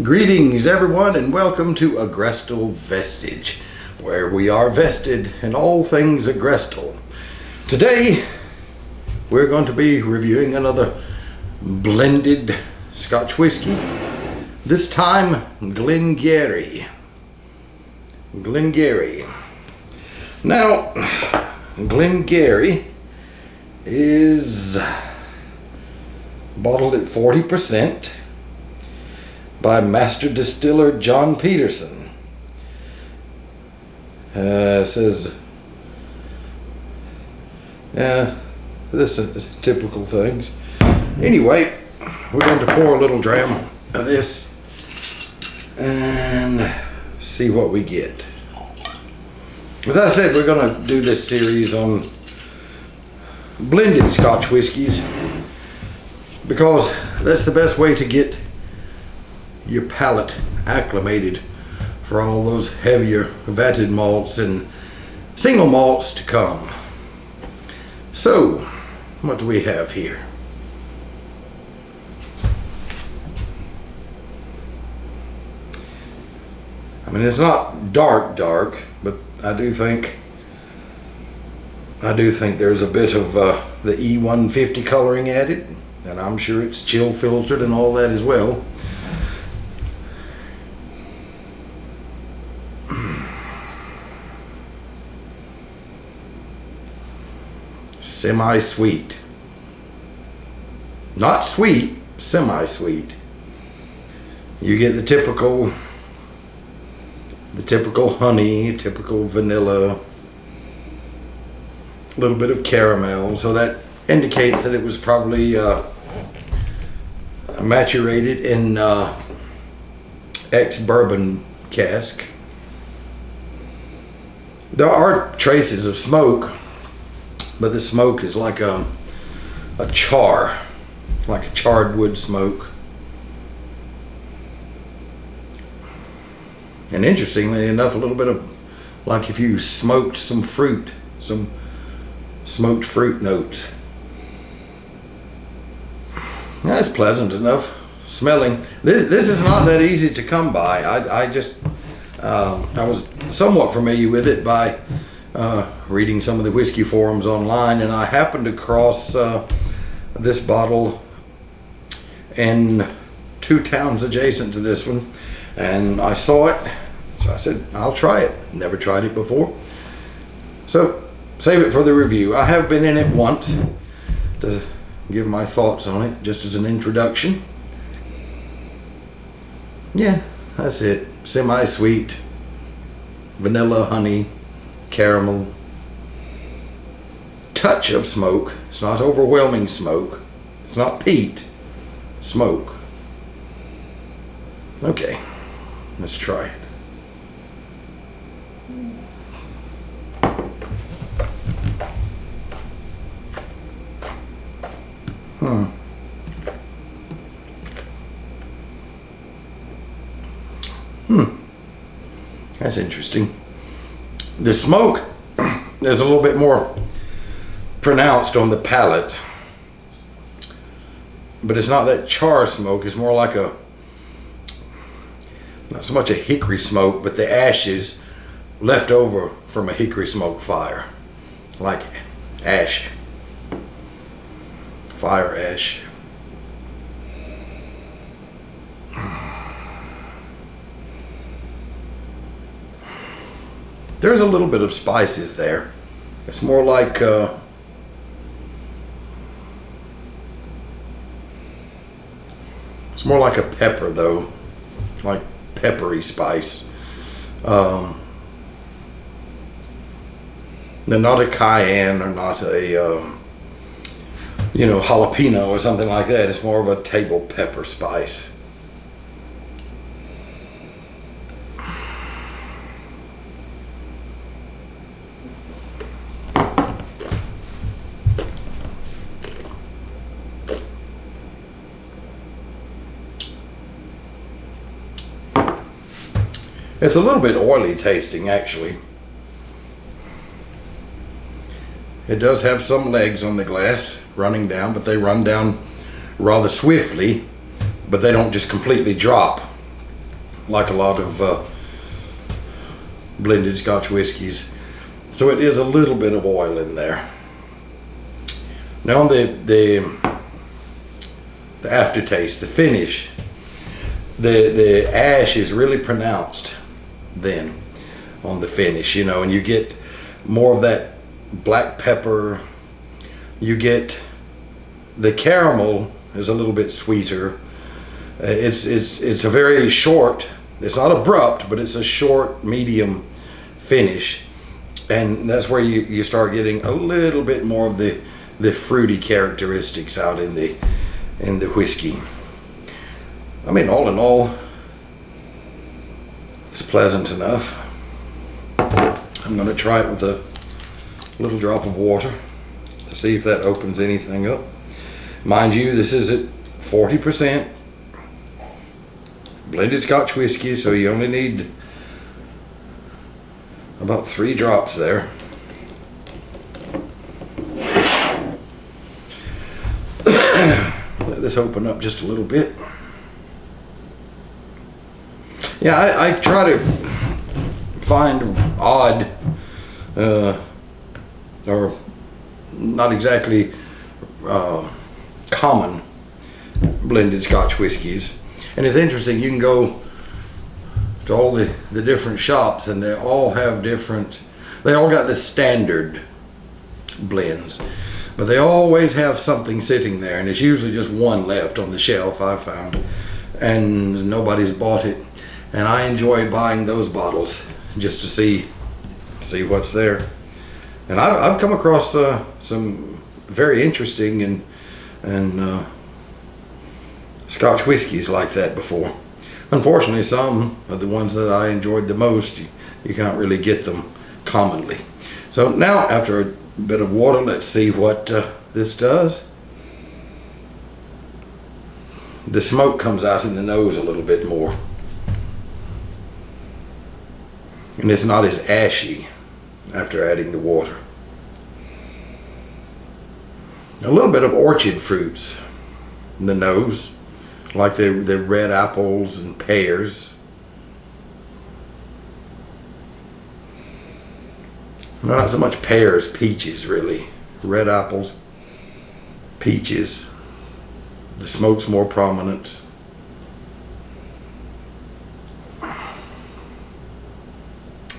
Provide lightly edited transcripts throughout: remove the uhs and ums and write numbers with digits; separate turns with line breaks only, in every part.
Greetings everyone and welcome to Agrestal Vestige, where we are vested in all things Agrestal. Today we're going to be reviewing another blended Scotch whiskey, this time Glengarry. Now, Glengarry is bottled at 40% by Master Distiller John Peterson. Says, this is typical things. Anyway, we're going to pour a little dram of this and see what we get. As I said, we're going to do this series on blended Scotch whiskies because that's the best way to get your palate acclimated for all those heavier vatted malts and single malts to come. So, what do we have here? I mean, it's not dark, but I do think there's a bit of the E150 coloring added, and I'm sure it's chill filtered and all that as well. Semi-sweet. Not sweet, semi-sweet. You get the typical honey, typical vanilla, a little bit of caramel, so that indicates that it was probably maturated in ex-bourbon cask. There are traces of smoke, but the smoke is like a char, like a charred wood smoke. And interestingly enough, a little bit of like if you smoked some fruit, some smoked fruit notes. That's pleasant enough smelling. This is not that easy to come by. I was somewhat familiar with it by reading some of the whiskey forums online, and I happened across this bottle in two towns adjacent to this one, and I saw it, so I said I'll try it. Never tried it before, so save it for the review. I have been in it once to give my thoughts on it, just as an introduction. Yeah, that's it. Semi-sweet, vanilla, honey, caramel, touch of smoke. It's not overwhelming smoke. It's not peat. Smoke. Okay, let's try it. That's interesting. The smoke is a little bit more pronounced on the palate, but it's not that char smoke. It's more like not so much a hickory smoke, but the ashes left over from a hickory smoke fire, like ash, fire ash. There's a little bit of spices there. It's more like it's more like a pepper though, like peppery spice. They're not a cayenne or not a jalapeno or something like that. It's more of a table pepper spice. It's a little bit oily tasting, actually. It does have some legs on the glass running down, but they run down rather swiftly, but they don't just completely drop. like a lot of blended Scotch whiskies. So it is a little bit of oil in there. Now the aftertaste, the finish, the ash is really pronounced then on the finish, you know, and you get more of that black pepper. You get the caramel is a little bit sweeter. It's a very short, it's not abrupt, but it's a short medium finish, and that's where you start getting a little bit more of the fruity characteristics out in the whiskey. I mean, all in all, it's pleasant enough. I'm going to try it with a little drop of water to see if that opens anything up. Mind you, this is at 40% blended Scotch whiskey, so you only need about 3 drops there. Let this open up just a little bit. Yeah, I try to find odd or not exactly common blended Scotch whiskies. And it's interesting, you can go to all the different shops and they all have different, they all got the standard blends, but they always have something sitting there, and it's usually just one left on the shelf, I found, and nobody's bought it. And I enjoy buying those bottles just to see what's there. And I've come across some very interesting and Scotch whiskies like that before. Unfortunately, some of the ones that I enjoyed the most, you can't really get them commonly. So now, after a bit of water, let's see what this does. The smoke comes out in the nose a little bit more, and it's not as ashy after adding the water. A little bit of orchard fruits in the nose, like the red apples and pears. Not so much pears, peaches really. Red apples, peaches. The smoke's more prominent.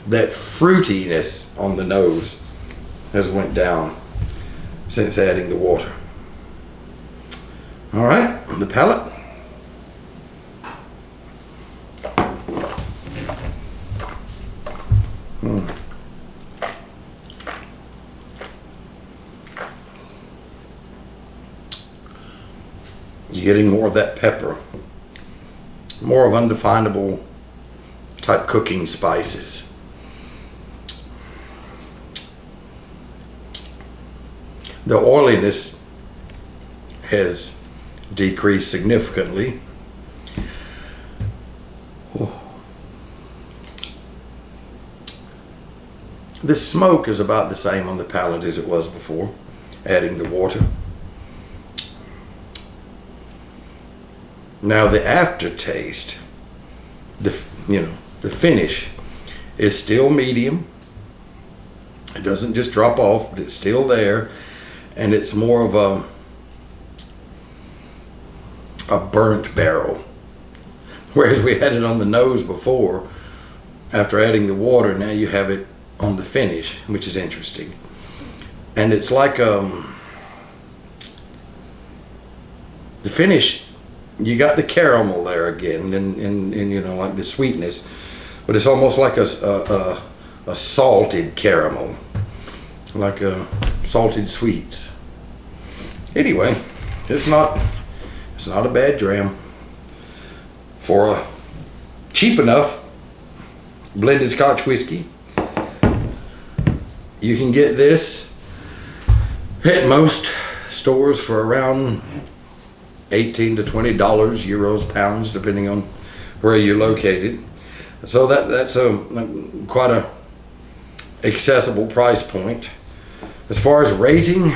That fruitiness on the nose has went down since adding the water. All right, on the palate. You're getting more of that pepper, more of undefinable type cooking spices. The oiliness has decreased significantly. The smoke is about the same on the palate as it was before adding the water. Now the aftertaste, the finish is still medium. It doesn't just drop off, but it's still there, and it's more of a burnt barrel. Whereas we had it on the nose before, after adding the water, now you have it on the finish, which is interesting. And it's like the finish, you got the caramel there again, and you know, like the sweetness, but it's almost like a salted caramel, like salted sweets. Anyway, it's not a bad dram for a cheap enough blended Scotch whiskey. You can get this at most stores for around $18 to $20, euros, pounds, depending on where you're located. So that's quite a accessible price point. As far as rating,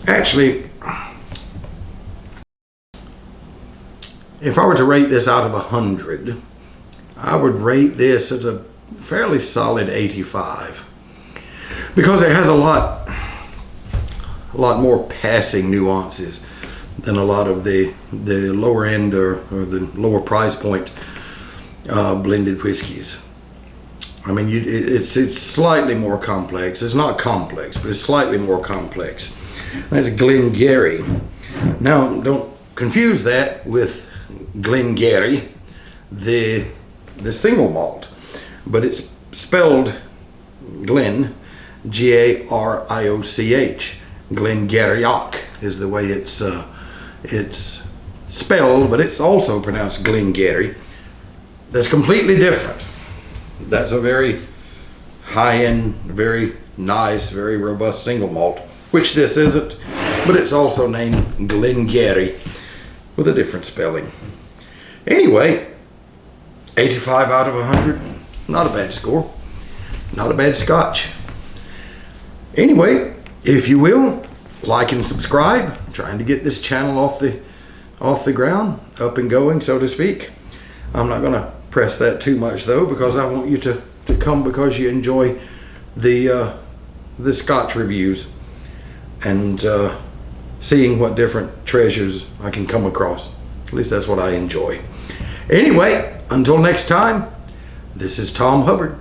Actually, if I were to rate this out of 100, I would rate this at a fairly solid 85, because it has a lot more passing nuances than a lot of the lower end or the lower price point blended whiskeys. I mean, it's slightly more complex. It's not complex, but it's slightly more complex. That's Glengarry. Now, don't confuse that with Glengarry, the single malt, but it's spelled Glen, Garrioch. Glengarrioch is the way it's spelled, but it's also pronounced Glengarry. That's completely different. That's a very high-end, very nice, very robust single malt, which this isn't, but it's also named Glengarry with a different spelling. Anyway, 85 out of 100, not a bad score, not a bad scotch. Anyway, if you will, like and subscribe. I'm trying to get this channel off the ground, up and going, so to speak. I'm not going to press that too much though, because I want you to come because you enjoy the Scotch reviews and seeing what different treasures I can come across. At least that's what I enjoy. Anyway, until next time, this is Tom Hubbard.